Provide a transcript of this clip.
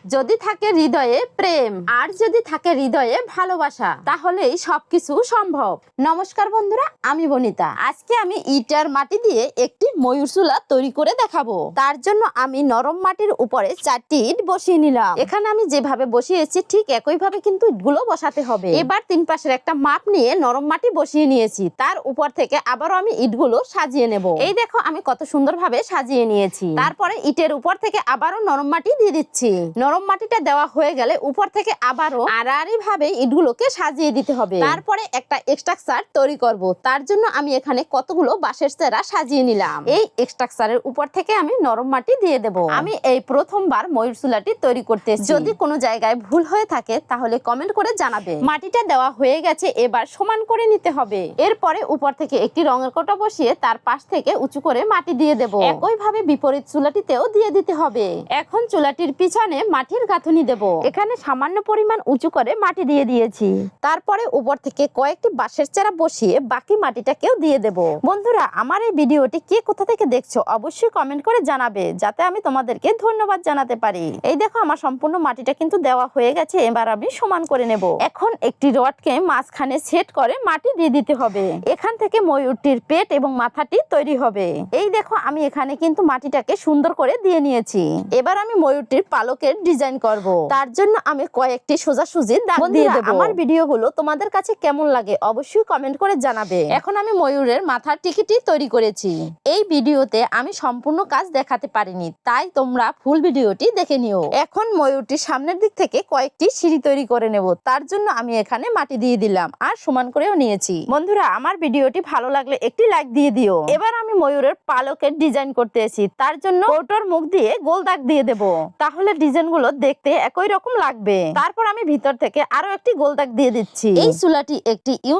যদি থাকে হৃদয়ে প্রেম আর যদি থাকে হৃদয়ে ভালোবাসা তাহলেই সবকিছু সম্ভব। নমস্কার বন্ধুরা, আমি বনিতা। আজকে আমি ইট আর মাটি দিয়ে একটি ময়ূর চুলা তৈরি করে দেখাবো। তার জন্য আমি নরম মাটির উপরে 4টি ইট বসিয়ে নিলাম। এখানে আমি যেভাবে বসিয়েছি ঠিক একইভাবে কিন্তু ইটগুলো বসাতে হবে। এবার 3 পাশের একটা মাপ নিয়ে নরম মাটি বসিয়ে নিয়েছি। তার উপর থেকে আবারও আমি ইটগুলো সাজিয়ে নেব। এই দেখো আমি কত সুন্দরভাবে সাজিয়ে নিয়েছি। তারপরে ইটের উপর থেকে আবারও নরম মাটি দিয়ে দিচ্ছি। নরম মাটিটা দেওয়া হয়ে গেলে উপর থেকে আবারও আড়াআড়ি ভাবে ইটগুলোকে সাজিয়ে দিতে হবে। তারপরে একটা স্ট্রাকচার তৈরি করব। তার জন্য আমি এখানে কতগুলো বাঁশের চেরা সাজিয়ে নিলাম। এই স্ট্রাকচারের উপর থেকে আমি নরম মাটি দিয়ে দেব। আমি এই প্রথমবার ময়ূর চুলাটি তৈরি করতেছি। যদি কোনো জায়গায় ভুল হয়ে থাকে তাহলে কমেন্ট করে জানাবে। মাটিটা দেওয়া হয়ে গেছে, এবার সমান করে নিতে হবে। এরপরে উপর থেকে একটি রঙের কৌটো বসিয়ে তার পাশ থেকে উঁচু করে মাটি দিয়ে দেব। একইভাবে বিপরীত চুলাটিতেও দিয়ে দিতে হবে। এখন চুলাটির পিছনে মাটির গাঁথুনি দেব। এখানে সামান্য পরিমাণ উঁচু করে মাটি দিয়ে দিয়েছি। তারপরে উপর থেকে কয়েকটি বাঁশের চারা বসিয়ে বাকি মাটিটাকেও দিয়ে দেব। বন্ধুরা, আমার এই ভিডিওটি কে কোথা থেকে দেখছো অবশ্যই কমেন্ট করে জানাবে, যাতে আমি তোমাদেরকে ধন্যবাদ জানাতে পারি। এই দেখো আমার সম্পূর্ণ মাটিটা কিন্তু দেওয়া হয়ে গেছে। এবার আমি সমান করে নেব। এখন একটি রডকে মাঝখানে সেট করে মাটি দিয়ে দিতে হবে। এখান থেকে ময়ূরটির পেট এবং মাথাটি তৈরি হবে। এই দেখো আমি এখানে কিন্তু মাটিটাকে সুন্দর করে দিয়ে নিয়েছি। এবার আমি ময়ূরটির পালকের ডিজাইন করব। তার জন্য আমি কয়েকটি সোজাসুজি দাগ দিয়ে দেব। আমার ভিডিওগুলো তোমাদের কাছে কেমন লাগে অবশ্যই কমেন্ট করে জানাবে। এখন আমি ময়ূরের মাথার টিকিটি তৈরি করেছি। এই ভিডিওতে আমি সম্পূর্ণ কাজ দেখাতে পারিনি, তাই তোমরা ফুল ভিডিওটি দেখে নিও। এখন ময়ূরটির সামনের দিক থেকে কয়েকটি সিঁড়ি তৈরি করে নেব। তার জন্য আমি এখানে মাটি দিয়ে দিলাম আর সমান করেও নিয়েছি। বন্ধুরা, আমার ভিডিওটি ভালো লাগলে একটি লাইক দিয়ে দিও। এবার আমি ময়ূরের পালকের ডিজাইন করতেছি। তার জন্য কৌটোর মুখ দিয়ে গোল দাগ দিয়ে দেব, তাহলে ডিজাইনগুলো দেখতে একই রকম লাগবে। তারপর আমি ভিতর থেকে আরো একটি গোল দাগ দিয়ে দিচ্ছি। এই চুলাটি একটি